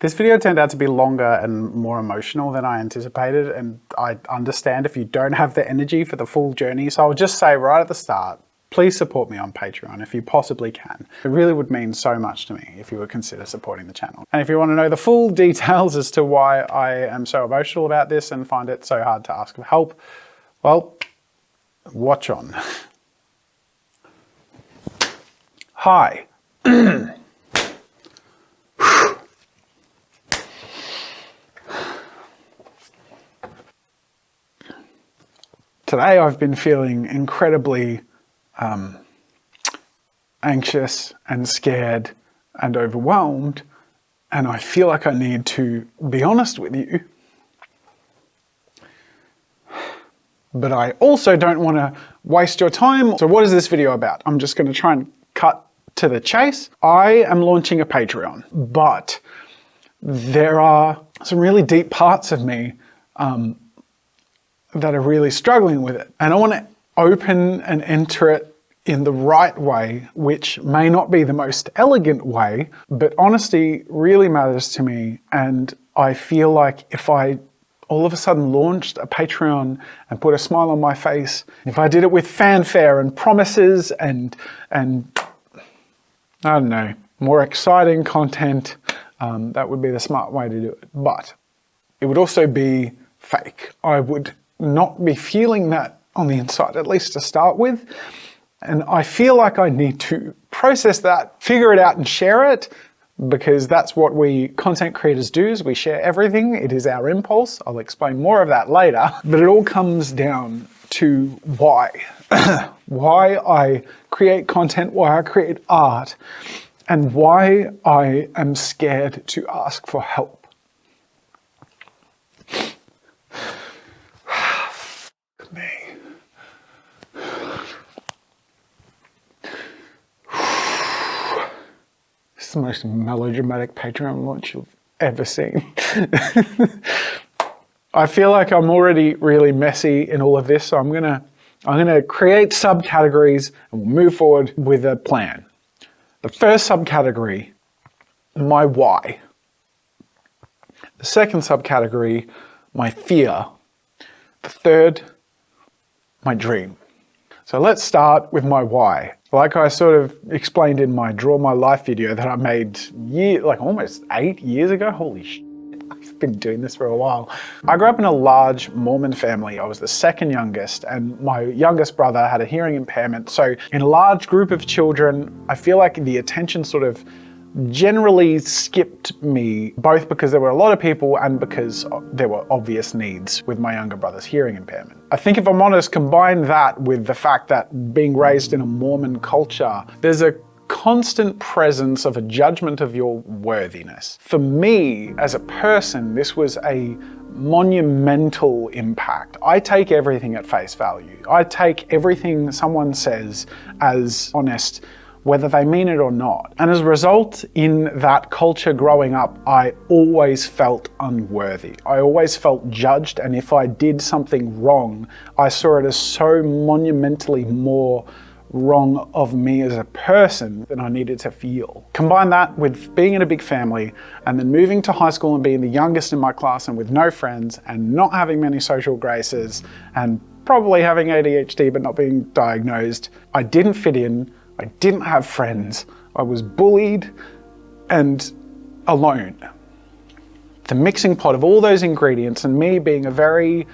This video turned out to be longer and more emotional than I anticipated, and I understand if you don't have the energy for the full journey, so I'll just say right at the start, please support me on Patreon if you possibly can. It really would mean so much to me if you would consider supporting the channel. And if you want to know the full details as to why I am so emotional about this and find it so hard to ask for help, well, watch on. Hi. Today I've been feeling incredibly anxious and scared and overwhelmed, and I feel like I need to be honest with you. But I also don't want to waste your time. So what is this video about? I'm just going to try and cut to the chase. I am launching a Patreon, but there are some really deep parts of me that are really struggling with it. And I want to open and enter it in the right way, which may not be the most elegant way, but honesty really matters to me. And I feel like if I all of a sudden launched a Patreon and put a smile on my face, if I did it with fanfare and promises and I don't know, more exciting content, that would be the smart way to do it. But it would also be fake. I would not be feeling that on the inside, at least to start with. And I feel like I need to process that, figure it out and share it, because that's what we content creators do, is we share everything. It is our impulse. I'll explain more of that later. But it all comes down to why. Why I create content, why I create art, and why I am scared to ask for help. The most melodramatic Patreon launch you've ever seen. I feel like I'm already really messy in all of this, so I'm gonna create subcategories and we'll move forward with a plan. The first subcategory, my why. The second subcategory, my fear. The third, my dream. So let's start with my why. Like I sort of explained in my Draw My Life video that I made almost 8 years ago. Holy shit, I've been doing this for a while. I grew up in a large Mormon family. I was the second youngest, and my youngest brother had a hearing impairment. So in a large group of children, I feel like the attention sort of generally skipped me, both because there were a lot of people and because there were obvious needs with my younger brother's hearing impairment. I think if I'm honest, combine that with the fact that being raised in a Mormon culture, there's a constant presence of a judgment of your worthiness. For me, as a person, this was a monumental impact. I take everything at face value. I take everything someone says as honest, whether they mean it or not. And as a result, in that culture growing up, I always felt unworthy. I always felt judged, and if I did something wrong, I saw it as so monumentally more wrong of me as a person than I needed to feel. Combine that with being in a big family and then moving to high school and being the youngest in my class and with no friends and not having many social graces and probably having ADHD but not being diagnosed. I didn't fit in. I didn't have friends. I was bullied and alone. The mixing pot of all those ingredients and me being a very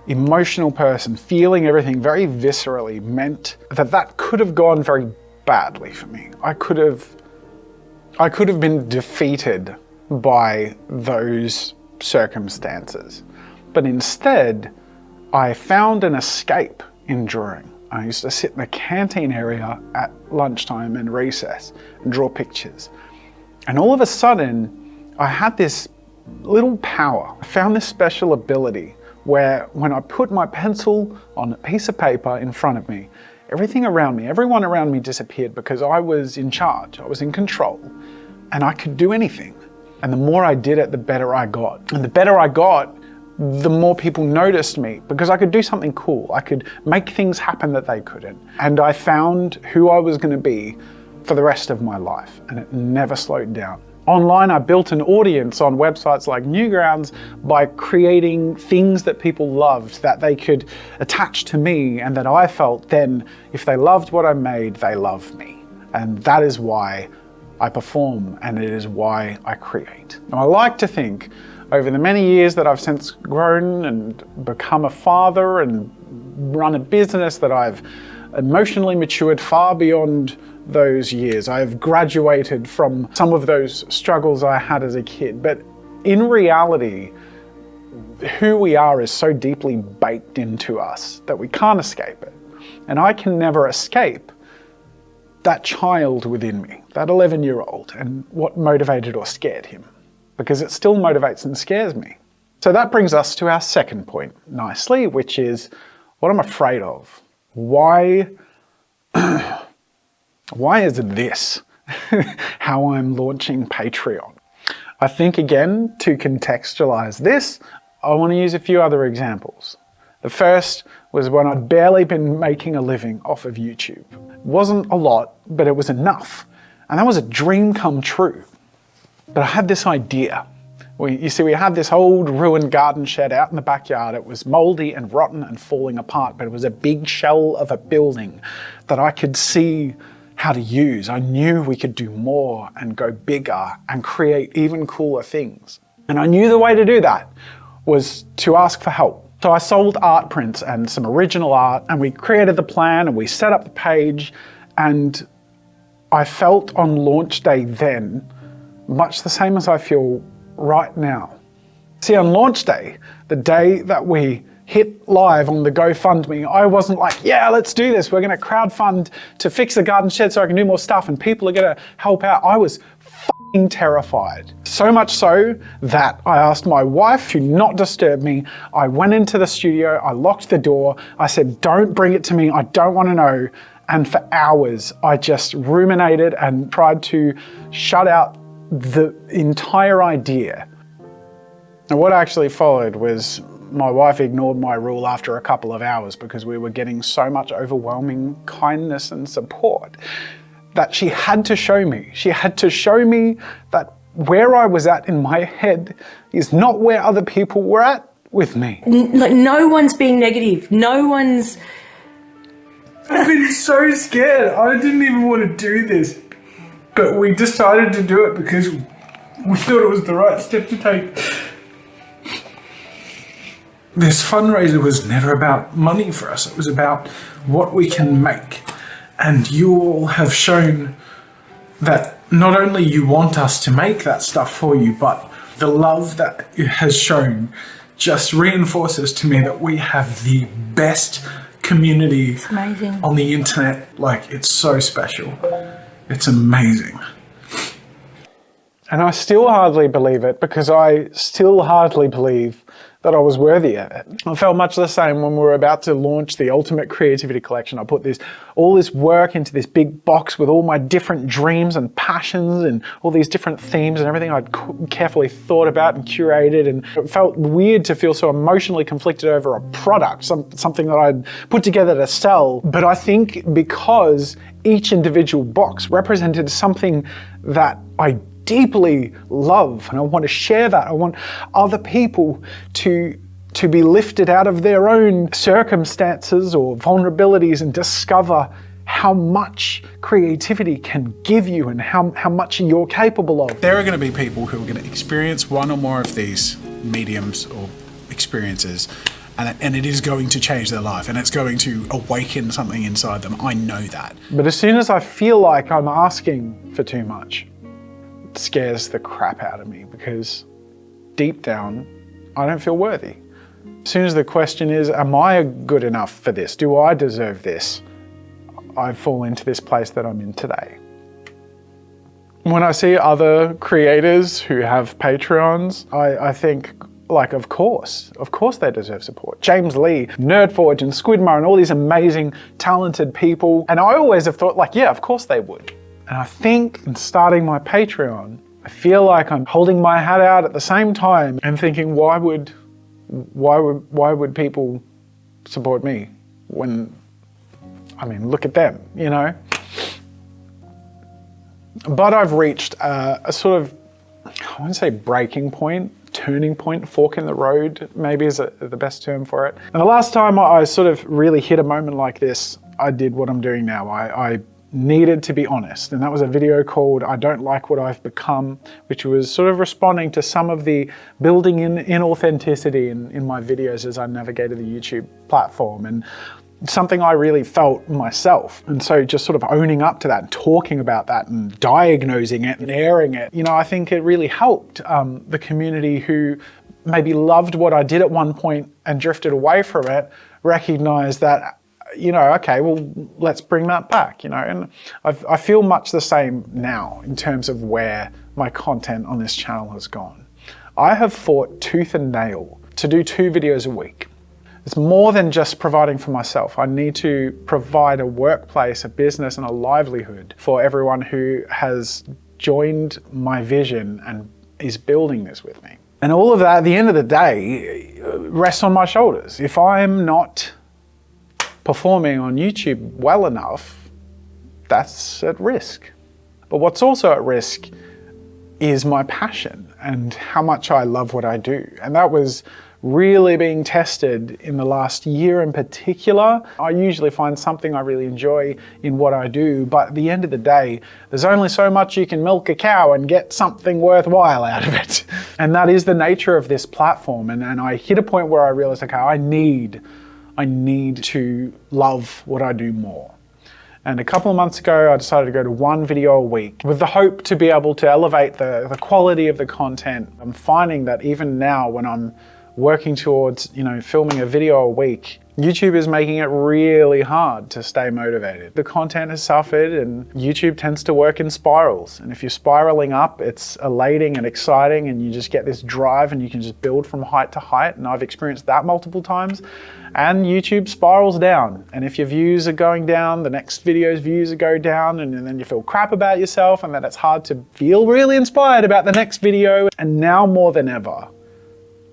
emotional person, feeling everything very viscerally, meant that could have gone very badly for me. I could have been defeated by those circumstances. But instead, I found an escape in drawing. I used to sit in the canteen area at lunchtime and recess and draw pictures. And all of a sudden, I had this little power. I found this special ability where when I put my pencil on a piece of paper in front of me, everything around me, everyone around me disappeared because I was in charge, I was in control, and I could do anything. And the more I did it, the better I got. And the better I got, the more people noticed me because I could do something cool. I could make things happen that they couldn't. And I found who I was going to be for the rest of my life, and it never slowed down. Online, I built an audience on websites like Newgrounds by creating things that people loved, that they could attach to me, and that I felt then, if they loved what I made, they love me. And that is why I perform, and it is why I create. And I like to think, over the many years that I've since grown and become a father and run a business, that I've emotionally matured far beyond those years. I've graduated from some of those struggles I had as a kid. But in reality, who we are is so deeply baked into us that we can't escape it. And I can never escape that child within me, that 11-year-old, and what motivated or scared him, because it still motivates and scares me. So that brings us to our second point nicely, which is what I'm afraid of. Why is this how I'm launching Patreon? I think, again, to contextualize this, I want to use a few other examples. The first was when I'd barely been making a living off of YouTube. It wasn't a lot, but it was enough. And that was a dream come true. But I had this idea. You see, we had this old ruined garden shed out in the backyard. It was moldy and rotten and falling apart, but it was a big shell of a building that I could see how to use. I knew we could do more and go bigger and create even cooler things. And I knew the way to do that was to ask for help. So I sold art prints and some original art, and we created the plan and we set up the page, and I felt on launch day then much the same as I feel right now. See, on launch day, the day that we hit live on the GoFundMe, I wasn't like, yeah, let's do this. We're going to crowdfund to fix the garden shed so I can do more stuff and people are going to help out. I was fucking terrified. So much so that I asked my wife to not disturb me. I went into the studio, I locked the door. I said, don't bring it to me. I don't want to know. And for hours, I just ruminated and tried to shut out the entire idea. And what actually followed was my wife ignored my rule after a couple of hours because we were getting so much overwhelming kindness and support that she had to show me. She had to show me that where I was at in my head is not where other people were at with me. Like, no one's being negative. No one's... I've been so scared. I didn't even want to do this. But we decided to do it because we thought it was the right step to take. This fundraiser was never about money for us. It was about what we can make. And you all have shown that not only you want us to make that stuff for you, but the love that it has shown just reinforces to me that we have the best community on the internet. Like, it's so special. It's amazing. And I still hardly believe it, because I still hardly believe that I was worthy of it. I felt much the same when we were about to launch the Ultimate Creativity Collection. I put all this work into this big box with all my different dreams and passions and all these different themes and everything I'd carefully thought about and curated, and it felt weird to feel so emotionally conflicted over a product, something that I'd put together to sell. But I think because each individual box represented something that I deeply love, and I want to share that. I want other people to be lifted out of their own circumstances or vulnerabilities and discover how much creativity can give you and how much you're capable of. There are going to be people who are going to experience one or more of these mediums or experiences, and it is going to change their life, and it's going to awaken something inside them. I know that. But as soon as I feel like I'm asking for too much, it scares the crap out of me, because deep down, I don't feel worthy. As soon as the question is, am I good enough for this? Do I deserve this? I fall into this place that I'm in today. When I see other creators who have Patreons, I think, like, of course they deserve support. James Lee, Nerdforge and Squidmar and all these amazing, talented people. And I always have thought, like, yeah, of course they would. And I think in starting my Patreon, I feel like I'm holding my hat out at the same time and thinking, why would people support me when, I mean, look at them, you know? But I've reached a sort of I wouldn't say breaking point, turning point, fork in the road, maybe is the best term for it. And the last time I sort of really hit a moment like this, I did what I'm doing now. I needed to be honest. And that was a video called I Don't Like What I've Become, which was sort of responding to some of the building in inauthenticity in my videos as I navigated the YouTube platform. And something I really felt myself. And so just sort of owning up to that and talking about that and diagnosing it and airing it, I think it really helped the community who maybe loved what I did at one point and drifted away from it, recognize that, okay, well, let's bring that back, and I feel much the same now in terms of where my content on this channel has gone. I have fought tooth and nail to do 2 videos a week. It's more than just providing for myself. I need to provide a workplace, a business, and a livelihood for everyone who has joined my vision and is building this with me. And all of that, at the end of the day, rests on my shoulders. If I'm not performing on YouTube well enough, that's at risk. But what's also at risk is my passion and how much I love what I do. And that was really being tested in the last year in particular. I usually find something I really enjoy in what I do, but at the end of the day, there's only so much you can milk a cow and get something worthwhile out of it. And that is the nature of this platform. And I hit a point where I realized, okay, I need to love what I do more. And a couple of months ago, I decided to go to 1 video a week with the hope to be able to elevate the quality of the content. I'm finding that even now when I'm working towards, filming a video a week, YouTube is making it really hard to stay motivated. The content has suffered and YouTube tends to work in spirals. And if you're spiraling up, it's elating and exciting and you just get this drive and you can just build from height to height. And I've experienced that multiple times. And YouTube spirals down. And if your views are going down, the next video's views go down, and then you feel crap about yourself, and then it's hard to feel really inspired about the next video. And now more than ever,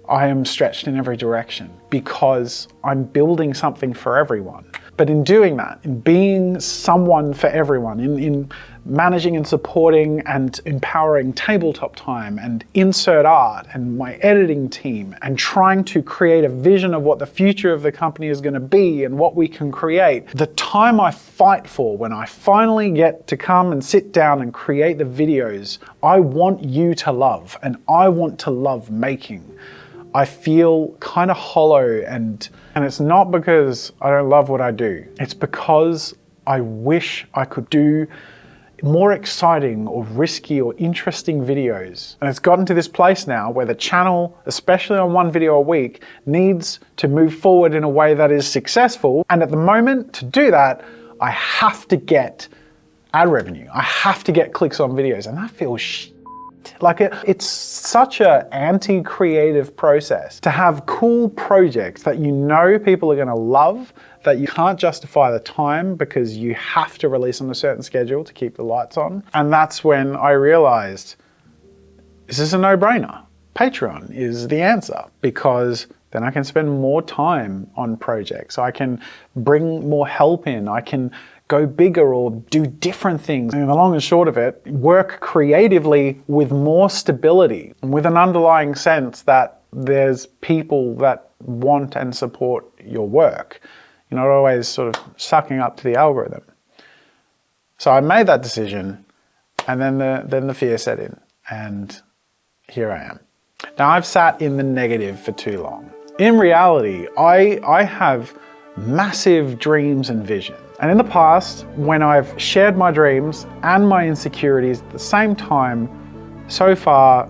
I am stretched in every direction because I'm building something for everyone. But in doing that, in being someone for everyone, in managing and supporting and empowering tabletop time and insert art and my editing team and trying to create a vision of what the future of the company is going to be and what we can create, the time I fight for when I finally get to come and sit down and create the videos I want you to love and I want to love making, I feel kind of hollow, and it's not because I don't love what I do. It's because I wish I could do more exciting or risky or interesting videos. And it's gotten to this place now where the channel, especially on 1 video a week, needs to move forward in a way that is successful. And at the moment, to do that, I have to get ad revenue. I have to get clicks on videos, and that feels like it's such an anti-creative process to have cool projects that people are going to love, that you can't justify the time because you have to release on a certain schedule to keep the lights on. And that's when I realized, this is a no-brainer. Patreon is the answer, because then I can spend more time on projects. I can bring more help in. I can go bigger or do different things. And the long and short of it, work creatively with more stability and with an underlying sense that there's people that want and support your work. You're not always sort of sucking up to the algorithm. So I made that decision, and then the fear set in, and here I am. Now, I've sat in the negative for too long. In reality, I have massive dreams and visions. And in the past, when I've shared my dreams and my insecurities at the same time, so far,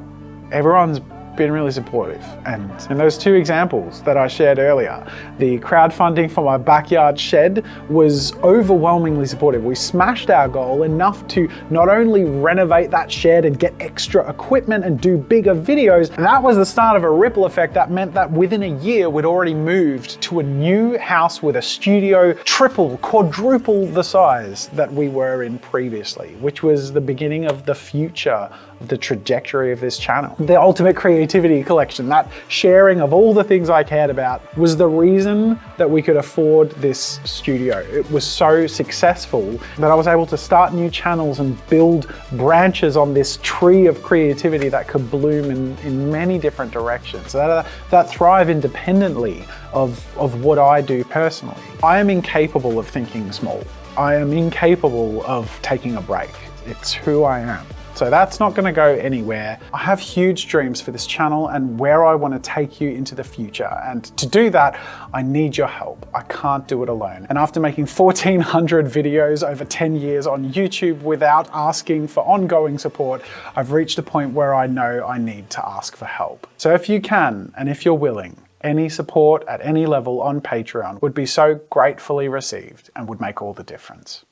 everyone's been really supportive. And in those 2 examples that I shared earlier, the crowdfunding for my backyard shed was overwhelmingly supportive. We smashed our goal enough to not only renovate that shed and get extra equipment and do bigger videos, that was the start of a ripple effect that meant that within a year, we'd already moved to a new house with a studio triple, quadruple the size that we were in previously, which was the beginning of the future of the trajectory of this channel. The Ultimate Creativity Collection, that sharing of all the things I cared about, was the reason that we could afford this studio. It was so successful that I was able to start new channels and build branches on this tree of creativity that could bloom in many different directions, that thrive independently of what I do personally. I am incapable of thinking small. I am incapable of taking a break. It's who I am. So that's not going to go anywhere. I have huge dreams for this channel and where I want to take you into the future. And to do that, I need your help. I can't do it alone. And after making 1,400 videos over 10 years on YouTube without asking for ongoing support, I've reached a point where I know I need to ask for help. So if you can, and if you're willing, any support at any level on Patreon would be so gratefully received and would make all the difference.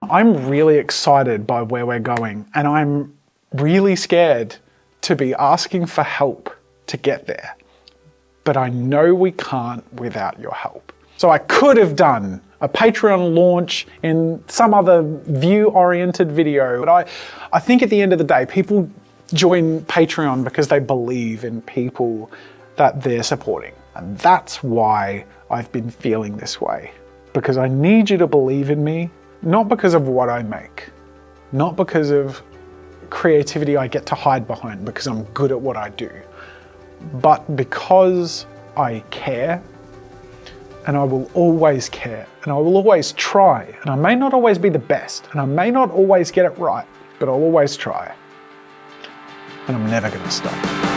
I'm really excited by where we're going, and I'm really scared to be asking for help to get there. But I know we can't without your help. So I could have done a Patreon launch in some other view-oriented video, but I think at the end of the day, people join Patreon because they believe in people that they're supporting. And that's why I've been feeling this way. Because I need you to believe in me, not because of what I make, not because of creativity I get to hide behind because I'm good at what I do, but because I care, and I will always care, and I will always try. And I may not always be the best, and I may not always get it right, but I'll always try. And I'm never gonna stop.